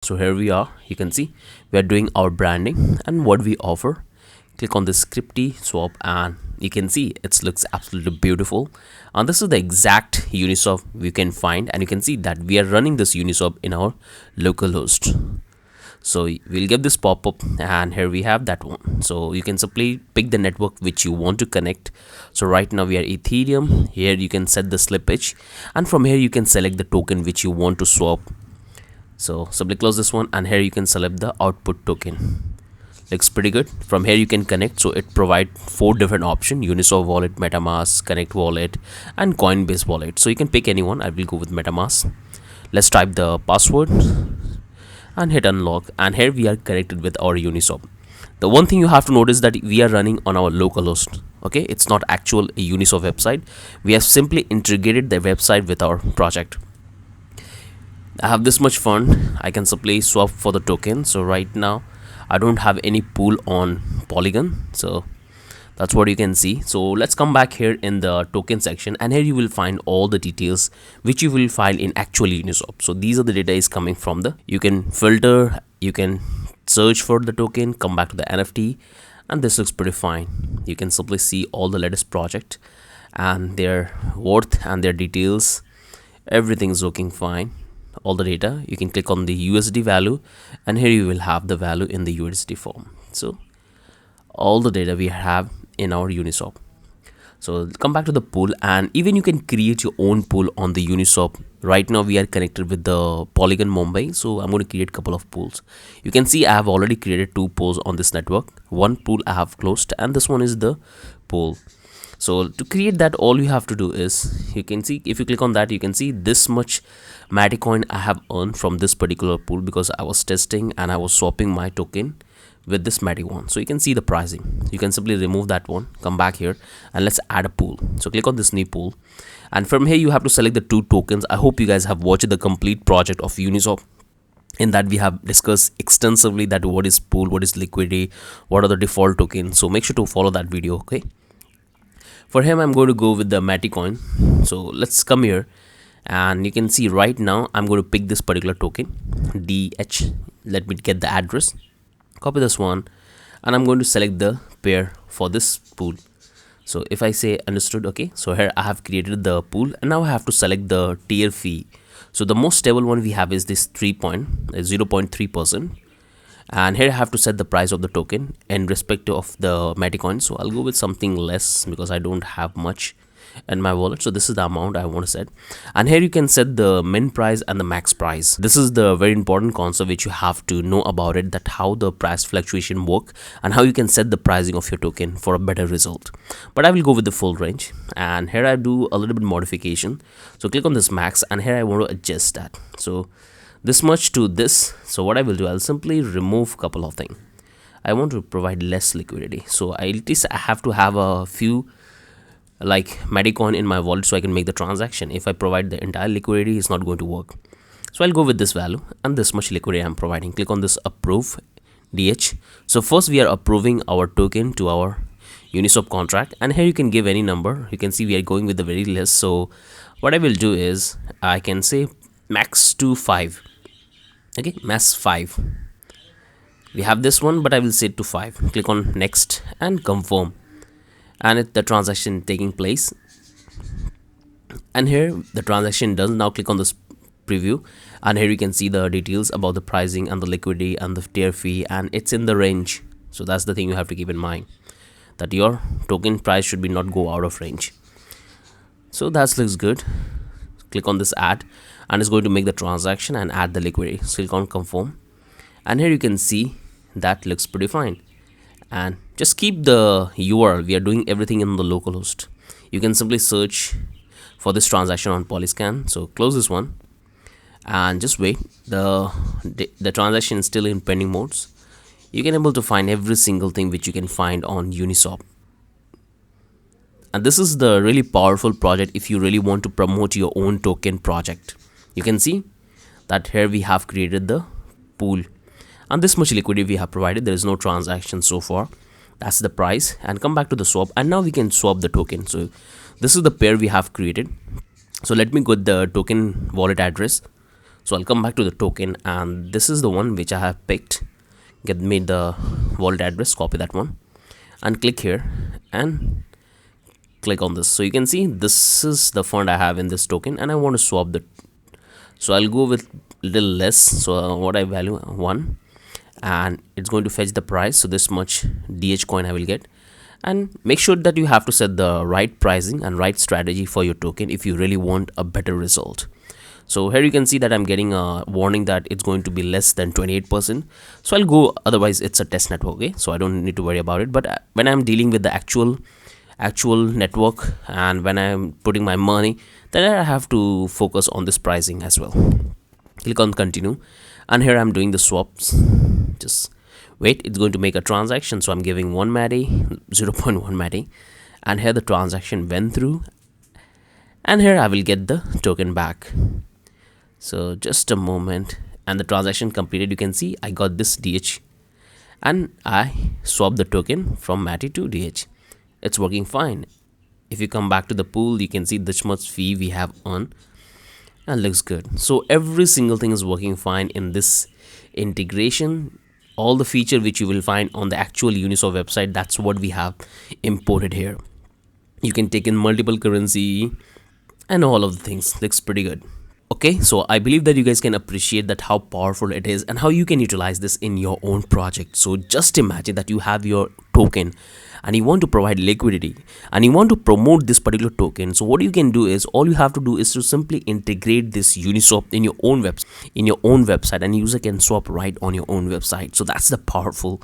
So here we are, you can see we are doing our branding and what we offer. Click on this Crypti swap and you can see it looks absolutely beautiful. And this is the exact Uniswap we can find, and you can see that we are running this Uniswap in our local host. So we'll get this pop-up and here we have that one. So you can simply pick the network which you want to connect. So right now we are Ethereum. Here you can set the slippage, and from here you can select the token which you want to swap. So simply close this one and here you can select the output token. Looks pretty good. From here you can connect. So it provides 4 different options: Uniswap wallet, MetaMask, Connect wallet, and Coinbase wallet. So you can pick any one. I will go with MetaMask. Let's type the password and hit unlock, and here we are connected with our Uniswap. The one thing you have to notice that we are running on our local host. Okay, it's not actual Uniswap website. We have simply integrated the website with our project. I have this much fun. I can simply swap for the token. So right now I don't have any pool on Polygon, so that's what you can see. So let's come back here in the token section, and here you will find all the details which you will find in actual Uniswap. So these are the data is coming from the, you can filter, you can search for the token, come back to the NFT, and this looks pretty fine. You can simply see all the latest project and their worth and their details. Everything's looking fine. All the data, you can click on the USD value, and here you will have the value in the USD form. So all the data we have in our Uniswap. So come back to the pool, and even you can create your own pool on the Uniswap. Right now we are connected with the Polygon Mumbai, so I'm going to create a couple of pools. You can see I have already created 2 pools on this network. One pool I have closed, and this one is the pool. So to create that, all you have to do is, you can see, if you click on that, you can see this much Maticoin I have earned from this particular pool, because I was testing and I was swapping my token with this Maticoin. So you can see the pricing. You can simply remove that one, come back here, and let's add a pool. So click on this new pool, and from here you have to select the 2 tokens. I hope you guys have watched the complete project of Uniswap. In that we have discussed extensively that what is pool, what is liquidity, what are the default tokens. So make sure to follow that video. Okay, for him I'm going to go with the Maticoin. So let's come here, and you can see right now I'm going to pick this particular token DH. Let me get the address, copy this one, and I'm going to select the pair for this pool. So if I say understood, okay, so here I have created the pool, and now I have to select the tier fee. So the most stable one we have is this 0.3%, and here I have to set the price of the token in respect of the Maticoin. So I'll go with something less because I don't have much in my wallet. So this is the amount I want to set, and here you can set the min price and the max price. This is the very important concept which you have to know about it, that how the price fluctuation work and how you can set the pricing of your token for a better result. But I will go with the full range, and here I do a little bit modification. So click on this max, and here I want to adjust that. So this much to this. So what I will do, I'll simply remove a couple of things. I want to provide less liquidity, so at least I have to have a few like Maticoin in my wallet so I can make the transaction. If I provide the entire liquidity, it's not going to work. So I'll go with this value and this much liquidity I'm providing. Click on this approve DH. So first we are approving our token to our Uniswap contract, and here you can give any number. You can see we are going with the very less. So what I will do is I can say max to 5. Okay, max 5. We have this one, but I will set to 5. Click on next and confirm, and the transaction taking place, and here the transaction done. Now click on this preview, and here you can see the details about the pricing and the liquidity and the tier fee, and it's in the range. So that's the thing you have to keep in mind, that your token price should be not go out of range. So that looks good. Click on this add, and it's going to make the transaction and add the liquidity. So click on confirm, and here you can see that looks pretty fine. And just keep the URL. We are doing everything in the local host. You can simply search for this transaction on Polyscan. So close this one and just wait. The transaction is still in pending modes. You can able to find every single thing which you can find on Uniswap. And this is the really powerful project if you really want to promote your own token project. You can see that here we have created the pool, and this much liquidity we have provided. There is no transaction so far. That's the price, and come back to the swap, and now we can swap the token. So this is the pair we have created. So let me get the token wallet address. So I'll come back to the token, and this is the one which I have picked. Get me the wallet address, copy that one, and click here and click on this. So you can see this is the fund I have in this token, and I want to swap the. So I'll go with little less. So what I value 1, and it's going to fetch the price. So this much DH coin I will get. And make sure that you have to set the right pricing and right strategy for your token if you really want a better result. So here you can see that I'm getting a warning that it's going to be less than 28%. So I'll go, otherwise it's a test network, okay? So I don't need to worry about it. But when I'm dealing with the actual network, and when I'm putting my money, then I have to focus on this pricing as well. Click on continue, and here I'm doing the swaps. Just wait, it's going to make a transaction. So I'm giving 1 MATI, 0.1 MATI, and here the transaction went through, and here I will get the token back. So just a moment, and the transaction completed. You can see I got this DH, and I swapped the token from MATI to DH. It's working fine. If you come back to the pool, you can see this much fee we have earned, and looks good. So every single thing is working fine in this integration. All the feature which you will find on the actual Uniswap website, that's what we have imported here. You can take in multiple currency and all of the things. Looks pretty good. Okay, so I believe that you guys can appreciate that how powerful it is and how you can utilize this in your own project. So just imagine that you have your token and you want to provide liquidity and you want to promote this particular token. So what you can do is, all you have to do is to simply integrate this Uniswap in your own website, and user can swap right on your own website. So that's the powerful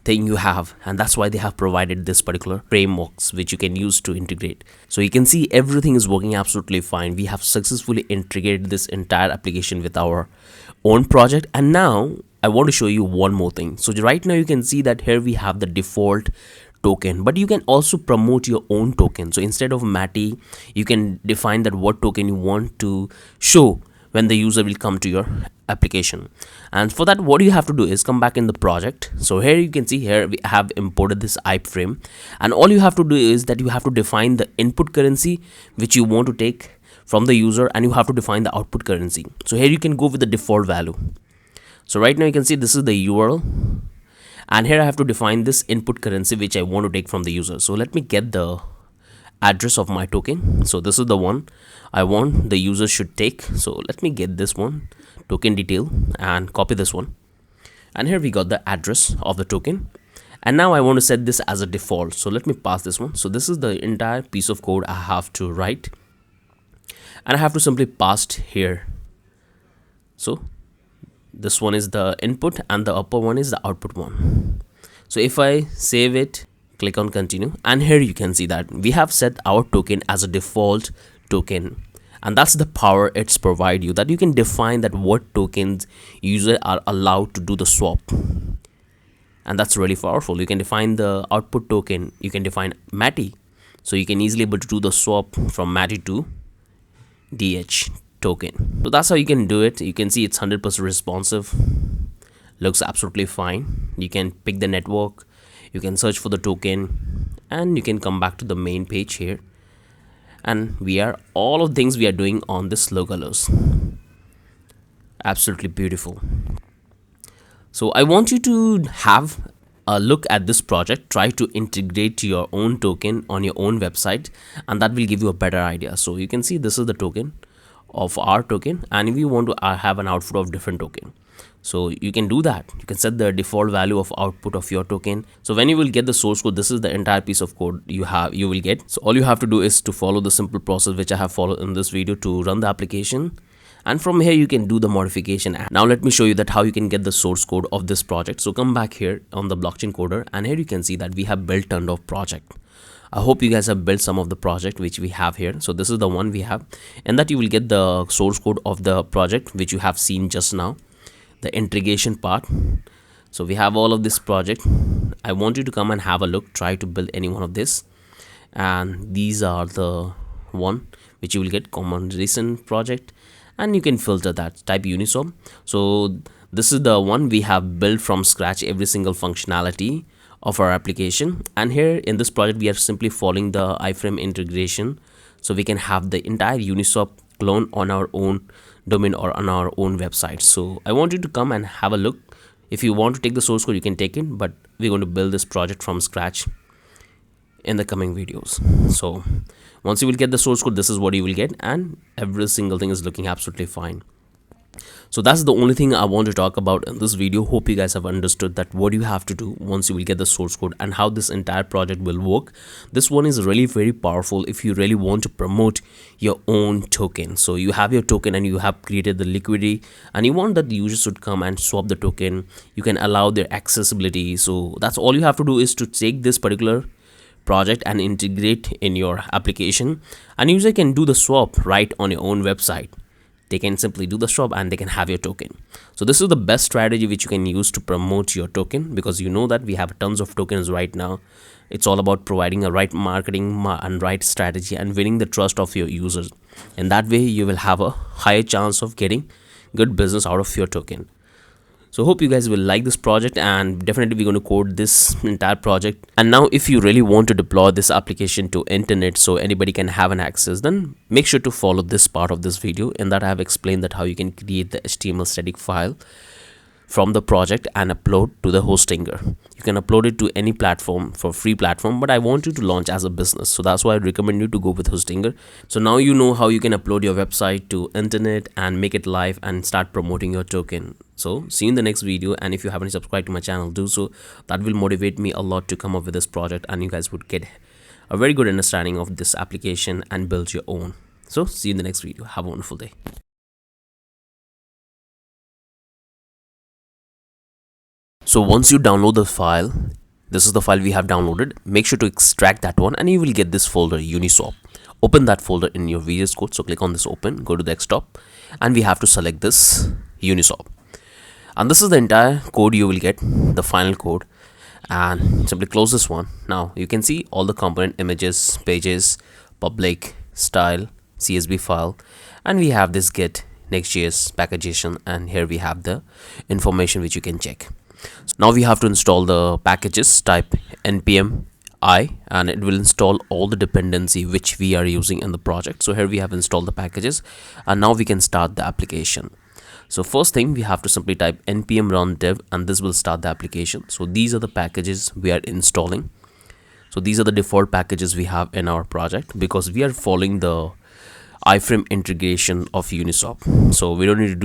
thing you have, and that's why they have provided this particular frameworks which you can use to integrate. So you can see everything is working absolutely fine. We have successfully integrated this entire application with our own project, and now I want to show you one more thing. So right now you can see that here we have the default token, but you can also promote your own token. So instead of MATI, you can define that what token you want to show when the user will come to your application. And for that, what you have to do is come back in the project. So here you can see, here we have imported this iframe, and all you have to do is that you have to define the input currency which you want to take from the user, and you have to define the output currency. So here you can go with the default value. So right now you can see this is the URL, and here I have to define this input currency which I want to take from the user. So let me get the address of my token. So this is the one I want the user should take. So let me get this one, token detail, and copy this one. And here we got the address of the token. And now I want to set this as a default. So let me pass this one. So this is the entire piece of code I have to write, and I have to simply pass here. So this one is the input and the upper one is the output one. So if I save it, click on continue, and here you can see that we have set our token as a default token. And that's the power it's provide you, that you can define that what tokens users are allowed to do the swap. And that's really powerful. You can define the output token, you can define MATI, so you can easily able to do the swap from MATI to DH token. So that's how you can do it. You can see it's 100% responsive, looks absolutely fine. You can pick the network, you can search for the token, and you can come back to the main page here, and we are all of the things we are doing on this localhost. Absolutely beautiful. So I want you to have a look at this project, try to integrate your own token on your own website, and that will give you a better idea. So you can see this is the token of our token, and if you want to have an output of different token, so you can do that. You can set the default value of output of your token. So when you will get the source code, this is the entire piece of code you will get. So all you have to do is to follow the simple process which I have followed in this video to run the application, and from here you can do the modification. Now let me show you that how you can get the source code of this project. So come back here on the blockchain coder, and here you can see that we have built ton of project. I hope you guys have built some of the project which we have here. So this is the one we have, and that you will get the source code of the project which you have seen just now, the integration part. So we have all of this project. I want you to come and have a look, try to build any one of this, and these are the one which you will get common recent project, and you can filter that, type Uniswap. So this is the one we have built from scratch, every single functionality of our application. And here in this project we are simply following the iframe integration, so we can have the entire Uniswap clone on our own domain or on our own website. So I want you to come and have a look. If you want to take the source code, you can take it, but we're going to build this project from scratch in the coming videos. So once you will get the source code, this is what you will get, and every single thing is looking absolutely fine. So that's the only thing I want to talk about in this video. Hope you guys have understood that what you have to do once you will get the source code and how this entire project will work. This one is really very powerful if you really want to promote your own token. So you have your token and you have created the liquidity and you want that the users should come and swap the token. You can allow their accessibility. So that's all you have to do, is to take this particular project and integrate in your application, and user can do the swap right on your own website. They can simply do the swap and they can have your token. So this is the best strategy which you can use to promote your token, because you know that we have tons of tokens right now. It's all about providing a right marketing and right strategy and winning the trust of your users. And that way you will have a higher chance of getting good business out of your token. So hope you guys will like this project, and definitely we're going to code this entire project. And now if you really want to deploy this application to internet so anybody can have an access, then make sure to follow this part of this video. In that I have explained that how you can create the HTML static file from the project and upload to the hostinger. You can upload it to any platform for free platform, but I want you to launch as a business, so that's why I recommend you to go with hostinger. So now you know how you can upload your website to internet and make it live and start promoting your token. So see you in the next video, and if you haven't subscribed to my channel, do so. That will motivate me a lot to come up with this project, and you guys would get a very good understanding of this application and build your own. So see you in the next video. Have a wonderful day. So once you download the file, this is the file we have downloaded. Make sure to extract that one and you will get this folder, Uniswap. Open that folder in your VS Code. So click on this open, go to desktop, and we have to select this Uniswap. And this is the entire code you will get, the final code, and simply close this one. Now you can see all the component images, pages, public, style, CSV file, and we have this get Next.js packaging, and here we have the information which you can check. So now we have to install the packages. Type npm I and it will install all the dependency which we are using in the project. So here we have installed the packages, and now we can start the application. So first thing, we have to simply type npm run dev, and this will start the application. So these are the packages we are installing. So these are the default packages we have in our project, because we are following the iframe integration of Uniswap. So we don't need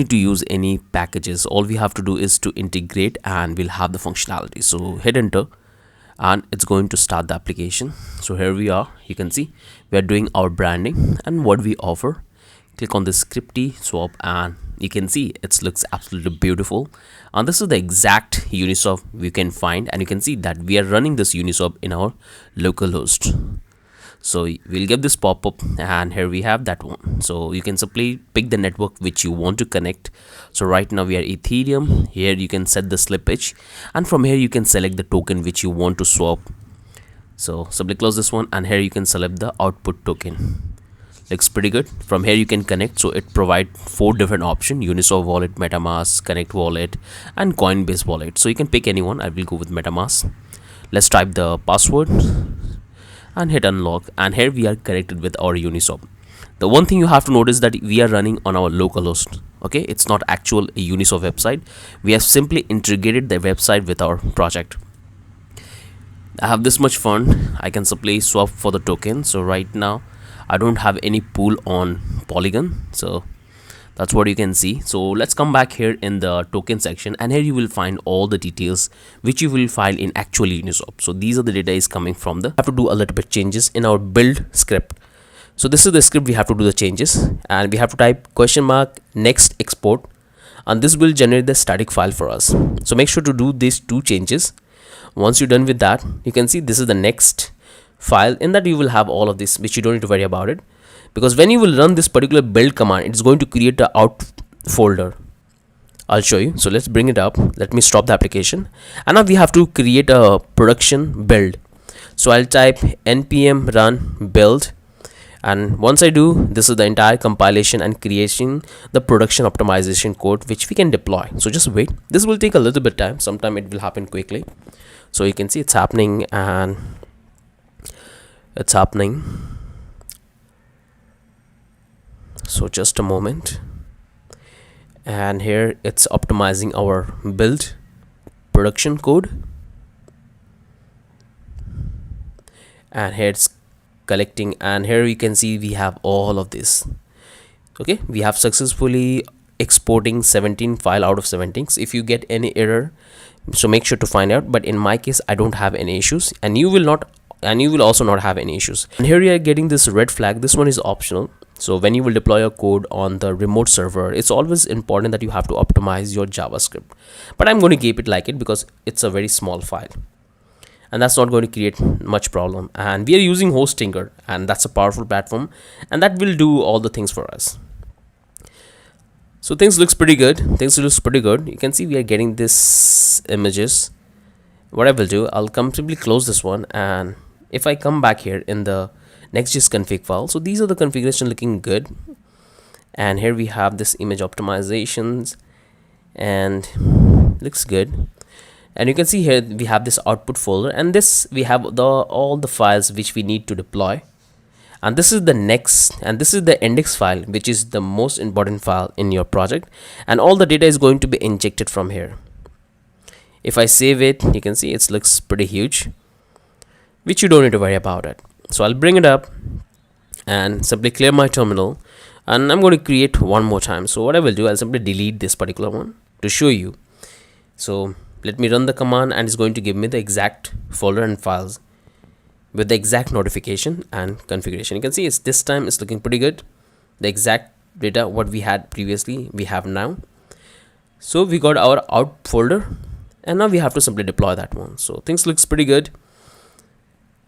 to use any packages. All we have to do is to integrate and we'll have the functionality. So hit enter and it's going to start the application. So here we are, you can see we are doing our branding and what we offer. Click on this Uniswap and you can see it looks absolutely beautiful, and this is the exact Uniswap we can find, and you can see that we are running this Uniswap in our localhost. So we'll get this pop-up, and here we have that one. So you can simply pick the network which you want to connect. So right now we are Ethereum. Here you can set the slippage, and from here you can select the token which you want to swap. So simply close this one, and here you can select the output token. Looks pretty good. From here you can connect. So it provides 4 different options: Uniswap wallet, MetaMask, Connect wallet, and Coinbase wallet. So you can pick anyone. I will go with MetaMask. Let's type the password and hit unlock, and here we are connected with our Uniswap. The one thing you have to notice that we are running on our localhost. Okay, it's not actual Uniswap website. We have simply integrated the website with our project. I have this much fun. I can simply swap for the token. So right now I don't have any pool on Polygon, so that's what you can see. So let's come back here in the token section, and here you will find all the details which you will find in actual Uniswap. So these are the data is coming from the, have to do a little bit changes in our build script. So this is the script we have to do the changes, and we have to type $next export, and this will generate the static file for us. So make sure to do these 2 changes. Once you're done with that, you can see this is the next file. In that you will have all of this, which you don't need to worry about it, because when you will run this particular build command, it's going to create the out folder. I'll show you. So let's bring it up. Let me stop the application, and now we have to create a production build. So I'll type npm run build, and once I do, this is the entire compilation and creation the production optimization code which we can deploy. So just wait, this will take a little bit time. Sometime it will happen quickly. So you can see it's happening, and it's happening. So just a moment. And here it's optimizing our build production code, and here it's collecting, and here you can see we have all of this. Okay, we have successfully exporting 17 file out of 17. So if you get any error, so make sure to find out, but in my case I don't have any issues, and you will also not have any issues. And here you are getting this red flag. This one is optional. So when you will deploy your code on the remote server, it's always important that you have to optimize your JavaScript, but I'm going to keep it like it because it's a very small file and that's not going to create much problem. And we are using Hostinger, and that's a powerful platform, and that will do all the things for us. So things looks pretty good. You can see we are getting this images. What I will do, I'll simply close this one, and if I come back here in the Next.js config file, so these are the configuration looking good, and here we have this image optimizations and looks good. And you can see here we have this output folder, and this we have all the files which we need to deploy. And this is the next, and this is the index file, which is the most important file in your project, and all the data is going to be injected from here. If I save it, you can see it looks pretty huge, which you don't need to worry about it. So I'll bring it up and simply clear my terminal, and I'm going to create one more time. So what I will do, I'll simply delete this particular one to show you. So let me run the command, and it's going to give me the exact folder and files with the exact notification and configuration. You can see it's this time it's looking pretty good. The exact data what we had previously we have now. So we got our out folder, and now we have to simply deploy that one. So things looks pretty good,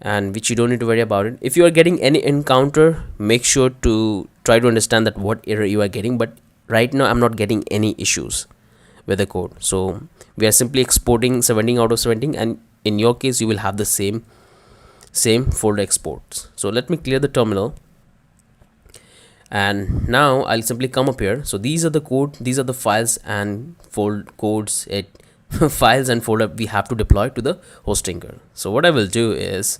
and which you don't need to worry about it. If you are getting any encounter, make sure to try to understand that what error you are getting, but right now I'm not getting any issues with the code. So we are simply exporting 17 out of 17, and in your case you will have the same folder exports. So let me clear the terminal, and now I'll simply come up here. So these are the code, these are the files and codes files and folder we have to deploy to the Hostinger. So what I will do is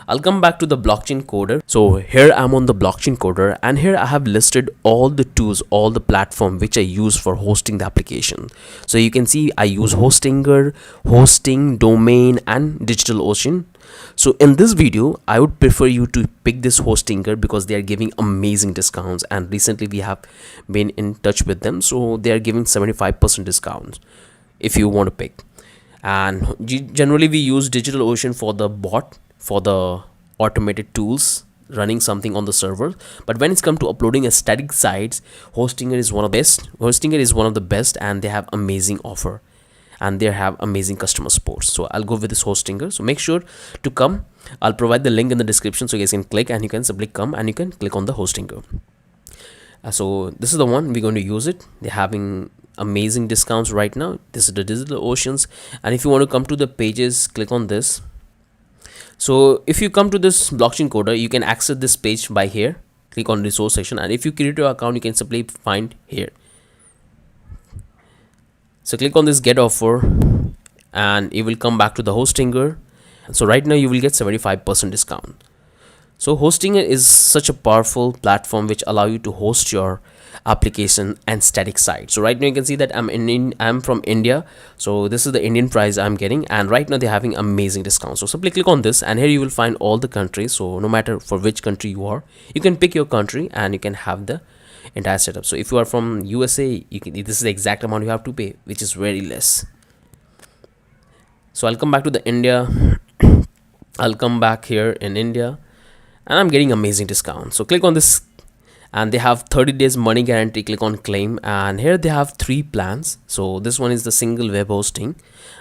I'll come back to the blockchain coder. So here I'm on the blockchain coder, and here I have listed all the tools, all the platform which I use for hosting the application. So you can see I use Hostinger, hosting, domain, and DigitalOcean. So in this video I would prefer you to pick this Hostinger because they are giving amazing discounts, and recently we have been in touch with them, so they are giving 75% discounts if you want to pick. And generally we use DigitalOcean for the bot, for the automated tools running something on the server, but when it's come to uploading a static sites, Hostinger is one of the best, and they have amazing offer, and they have amazing customer support. So I'll go with this Hostinger. So make sure to come. I'll provide the link in the description, so you guys can click, and you can simply come and you can click on the Hostinger. So this is the one we're going to use it. They're having amazing discounts right now. This is the DigitalOceans, and if you want to come to the pages, click on this. So if you come to this blockchain coder, you can access this page by here. Click on resource section, and if you create your account, you can simply find here. So click on this get offer, and you will come back to the Hostinger. So right now you will get 75% discount. So Hostinger is such a powerful platform which allow you to host your application and static site. So right now you can see that I'm from India, so this is the Indian price I'm getting, and right now they're having amazing discounts. So simply click on this, and here you will find all the countries. So no matter for which country you are, you can pick your country and you can have the entire setup. So if you are from USA, this is the exact amount you have to pay, which is very less. So I'll come back to the India. I'll come back here in India, and I'm getting amazing discount. So click on this, and they have 30 days money guarantee. Click on claim, and here they have 3 plans. So this one is the single web hosting,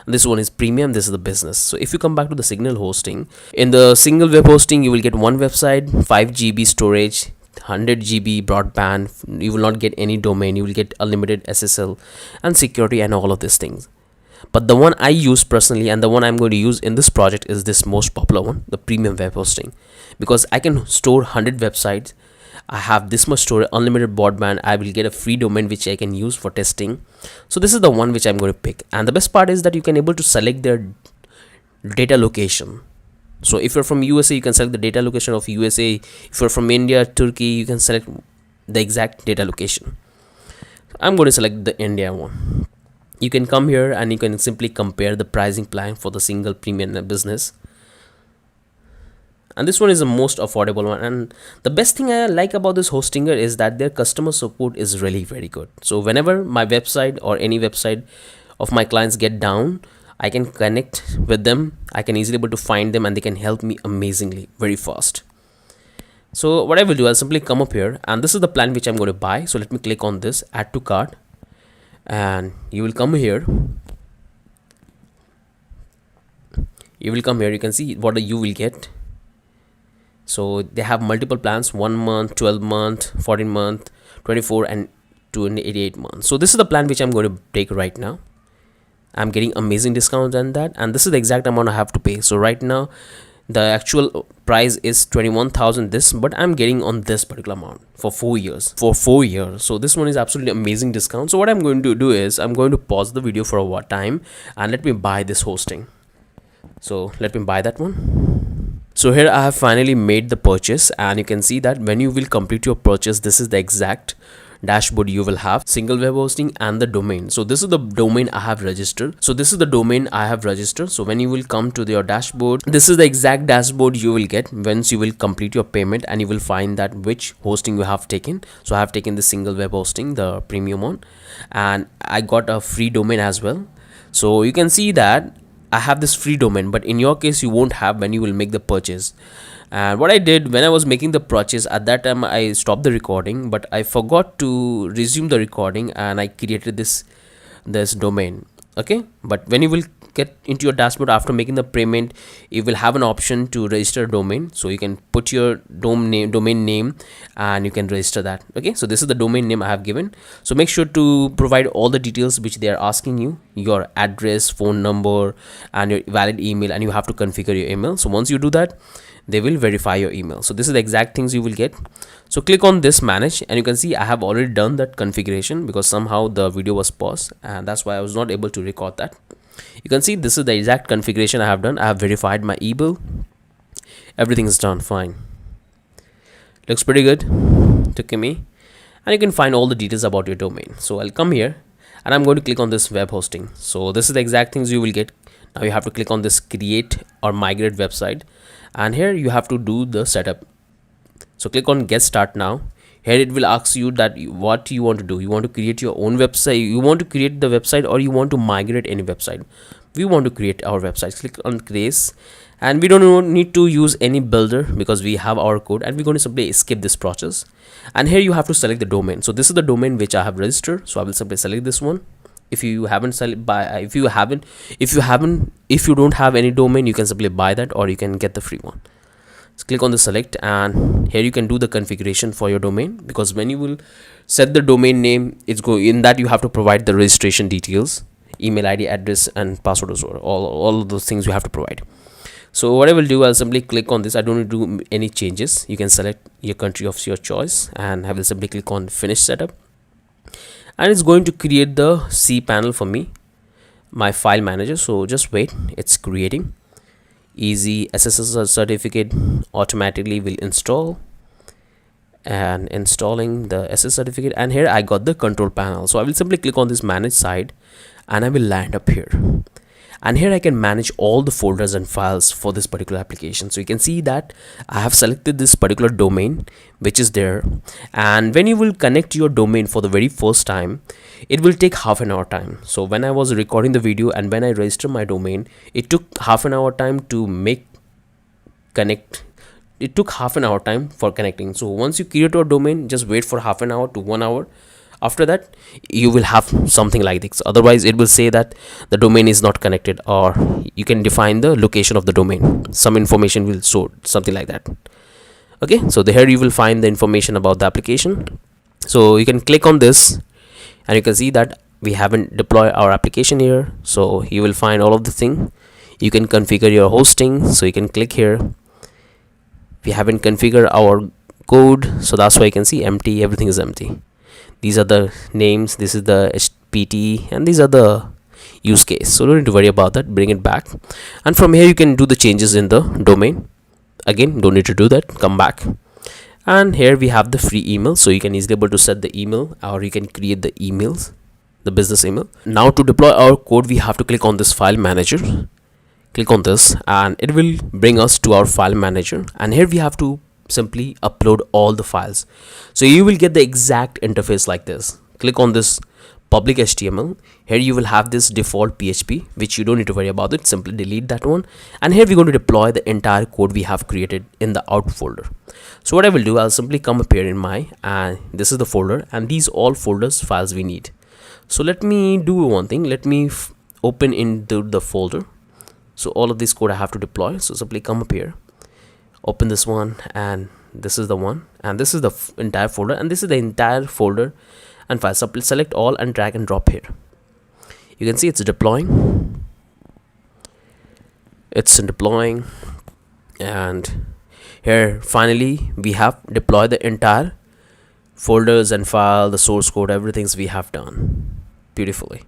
this one is premium, this is the business. So if you come back to the signal hosting, in the single web hosting you will get one website, 5 GB storage, 100 GB broadband. You will not get any domain, you will get unlimited SSL and security and all of these things. But the one I use personally, and the one I'm going to use in this project, is this most popular one, the premium web hosting, because I can store 100 websites. I have this much storage, unlimited broadband. I will get a free domain which I can use for testing. So this is the one which I'm going to pick. And the best part is that you can able to select their data location. So if you're from USA, you can select the data location of USA. If you're from India, Turkey, you can select the exact data location. I'm going to select the India one. You can come here and you can simply compare the pricing plan for the single premium business, and this one is the most affordable one. And the best thing I like about this hostinger is that their customer support is really very good. So whenever my website or any website of my clients get down, I can connect with them, I can easily able to find them, and they can help me amazingly very fast. So what I will do, I'll simply come up here, and this is the plan which I'm going to buy. So let me click on this, add to cart, and you will come here. You can see what you will get. So they have multiple plans: 1 month, 12 month, 14 month, 24 and 28 months. So this is the plan which I'm going to take right now. I'm getting amazing discounts on that, and this is the exact amount I have to pay. So right now the actual price is 21,000 this, but I'm getting on this particular amount for 4 years. So this one is absolutely amazing discount. So what I'm going to do is I'm going to pause the video for a time and let me buy this hosting. So let me buy that one. So here I have finally made the purchase, and you can see that when you will complete your purchase, this is the exact dashboard you will have: single web hosting and the domain. So this is the domain I have registered. So when you will come to your dashboard, this is the exact dashboard you will get once you will complete your payment, and you will find that which hosting you have taken. So I have taken the single web hosting, the premium one, and I got a free domain as well. So you can see that I have this free domain, but in your case you won't have when you will make the purchase. And what I did when I was making the purchase, at that time I stopped the recording, but I forgot to resume the recording, and I created this domain. Okay, but when you will get into your dashboard after making the payment, you will have an option to register a domain. So you can put your domain name and you can register that. Okay, so this is the domain name I have given. So make sure to provide all the details which they are asking you: your address, phone number, and your valid email, and you have to configure your email. So once you do that, they will verify your email. So this is the exact things you will get. So click on this manage, and you can see I have already done that configuration because somehow the video was paused, and that's why I was not able to record that. You can see this is the exact configuration I have done. I have verified my email. Everything is done fine. Looks pretty good to me, and you can find all the details about your domain. So I'll come here and I'm going to click on this web hosting. So this is the exact things you will get. Now you have to click on this create or migrate website, and here you have to do the setup. So click on get start now. Here it will ask you that what you want to do. You want to create your own website, you want to create the website, or you want to migrate any website. We want to create our website. Click on create, and we don't need to use any builder because we have our code, and we're going to simply skip this process. And here you have to select the domain. So this is the domain which I have registered, so I will simply select this one. If you don't have any domain, you can simply buy that, or you can get the free one. So click on the select, and here you can do the configuration for your domain, because when you will set the domain name, in that you have to provide the registration details, email ID, address, and password as well. All of those things you have to provide. So what I will do, I'll simply click on this. I don't need to do any changes. You can select your country of your choice, and I will simply click on finish setup, and it's going to create the cPanel for me, my file manager. So just wait, it's creating. Easy SSL certificate automatically will install, and installing the SS certificate. And here I got the control panel. So I will simply click on this manage side, and I will land up here, and here I can manage all the folders and files for this particular application. So you can see that I have selected this particular domain which is there, and when you will connect your domain for the very first time, it will take half an hour time. So when I was recording the video and when I registered my domain, it took half an hour time to connect. It took half an hour time for connecting. So once you create your domain, just wait for half an hour to 1 hour. After that, you will have something like this. Otherwise, it will say that the domain is not connected, or you can define the location of the domain. Some information will show, something like that. Okay, so here you will find the information about the application. So you can click on this, and you can see that we haven't deployed our application here. So you will find all of the thing. You can configure your hosting. So you can click here. We haven't configured our code, so that's why you can see empty. Everything is empty. These are the names, this is the HPT, and these are the use case. So don't need to worry about that. Bring it back, and from here you can do the changes in the domain. Again, don't need to do that. Come back, And here we have the free email, so you can easily able to set the email, or you can create the emails, the business email. Now to deploy our code, we have to click on this file manager. Click on this and it will bring us to our file manager, and here we have to simply upload all the files. So you will get the exact interface like this. Click on this public HTML. Here you will have this default PHP, which you don't need to worry about it. Simply delete that one, and here we're going to deploy the entire code we have created in the out folder. So what I will do, I'll simply come up here in my, and this is the folder, and these all folders files we need. So let me do one thing. Let me open into the folder. So all of this code I have to deploy. So simply come up here, open this one, and this is the one, and this is the entire folder, and this is the entire folder and file. So select all and drag and drop here. You can see it's deploying. It's deploying, and here finally we have deployed the entire folders and file, the source code, everything we have done beautifully.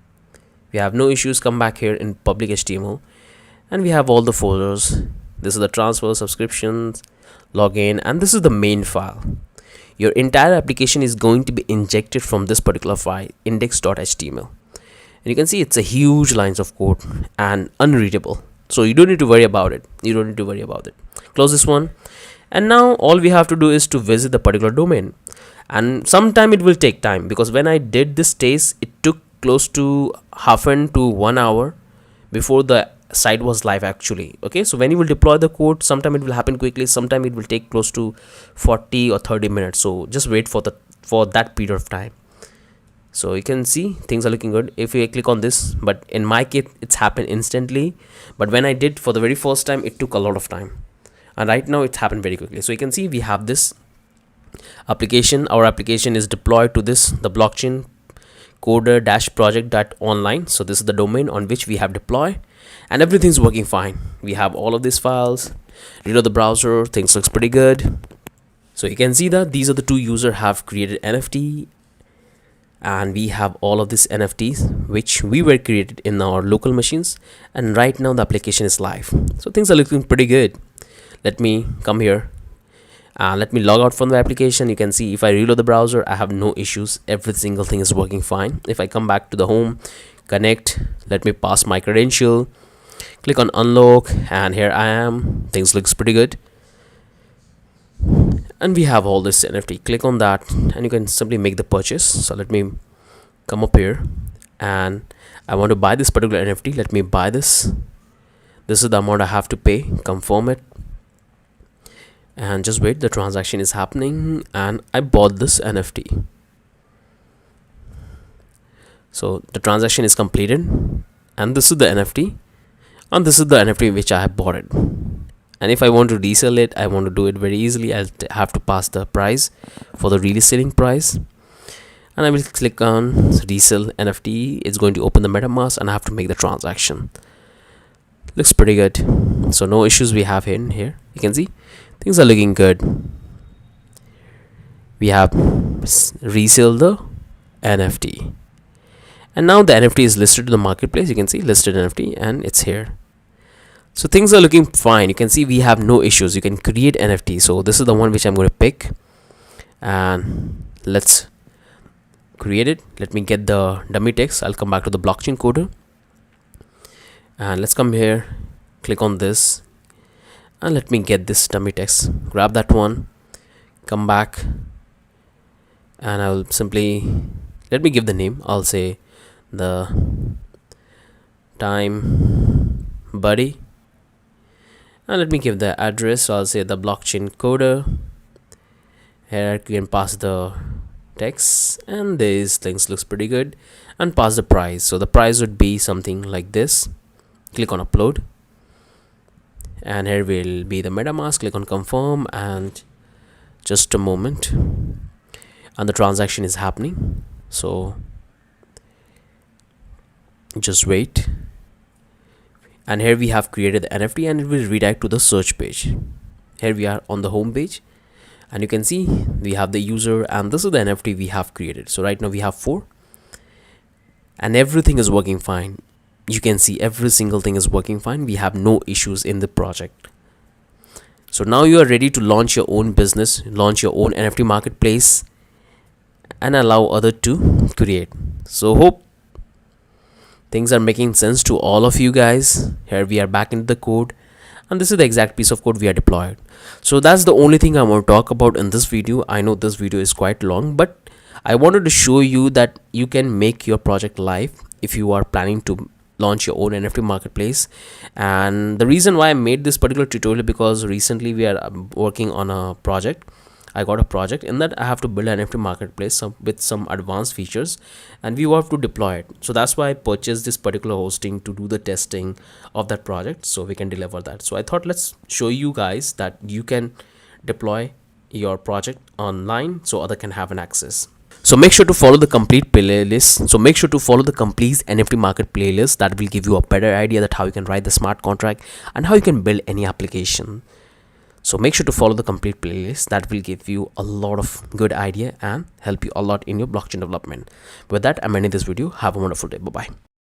We have no issues. Come back here in public HTML, and we have all the folders. This is the transfer, subscriptions, login, and this is the main file. Your entire application is going to be injected from this particular file, index.html, and you can see it's a huge lines of code and unreadable, so you don't need to worry about it. Close this one, and now all we have to do is to visit the particular domain, and sometime it will take time, because when I did this test, it took close to half an to 1 hour before the site was live actually. Okay, so when you will deploy the code, sometime it will happen quickly, sometime it will take close to 40 or 30 minutes. So just wait for that period of time. So you can see things are looking good if you click on this, but in my case it's happened instantly, but when I did for the very first time, it took a lot of time, and right now it's happened very quickly. So you can see we have this application. Our application is deployed to this, the blockchain coder-project.online. so this is the domain on which we have deployed, and everything's working fine. We have all of these files. Reload the browser, things looks pretty good. So you can see that these are the two users have created NFT, and we have all of these NFTs which we were created in our local machines, and right now the application is live. So things are looking pretty good. Let me come here. Let me log out from the application. You can see if I reload the browser, I have no issues. Every single thing is working fine. If I come back to the home, connect, let me pass my credential, click on unlock, and here I am. Things looks pretty good, and we have all this NFT. Click on that and you can simply make the purchase. So let me come up here, and I want to buy this particular NFT. Let me buy this. This is the amount I have to pay. Confirm it, and just wait. The transaction is happening, and I bought this NFT. So the transaction is completed, and this is the NFT, and this is the NFT which I have bought it. And if I want to resell it, I want to do it very easily. I'll have to pass the price for the reselling price, and I will click on resell NFT. It's going to open the MetaMask, and I have to make the transaction. Looks pretty good. So no issues we have in here. You can see things are looking good. We have resell the NFT, and now the NFT is listed to the marketplace. You can see listed NFT, and it's here. So things are looking fine. You can see we have no issues. You can create NFT. So this is the one which I'm going to pick, and let's create it. Let me get the dummy text. I'll come back to the blockchain coder, and let's come here, click on this, and let me get this dummy text. Grab that one, come back, and I'll simply, let me give the name. I'll say the time buddy, and let me give the address. So I'll say the blockchain coder. Here I can pass the text, and these things looks pretty good, and pass the price. So the price would be something like this. Click on upload, and here will be the MetaMask. Click on confirm, and just a moment, and the transaction is happening. So just wait, and here we have created the NFT, and it will redirect to the search page. Here we are on the home page, and you can see we have the user, and this is the NFT we have created. So right now we have 4, and everything is working fine. You can see every single thing is working fine. We have no issues in the project. So now you are ready to launch your own business, launch your own NFT marketplace, and allow other to create. So hope things are making sense to all of you guys. Here we are back into the code, and this is the exact piece of code we are deployed. So that's the only thing I want to talk about in this video. I know this video is quite long, but I wanted to show you that you can make your project live if you are planning to launch your own NFT marketplace. And the reason why I made this particular tutorial, because recently we are working on a project. I got a project in that I have to build an NFT marketplace with some advanced features, and we have to deploy it. So that's why I purchased this particular hosting to do the testing of that project, so we can deliver that. So I thought, let's show you guys that you can deploy your project online so other can have an access. So make sure to follow the complete playlist. So make sure to follow the complete NFT market playlist. That will give you a better idea that how you can write the smart contract and how you can build any application. So make sure to follow the complete playlist. That will give you a lot of good idea and help you a lot in your blockchain development. With that, I'm ending this video. Have a wonderful day. Bye bye.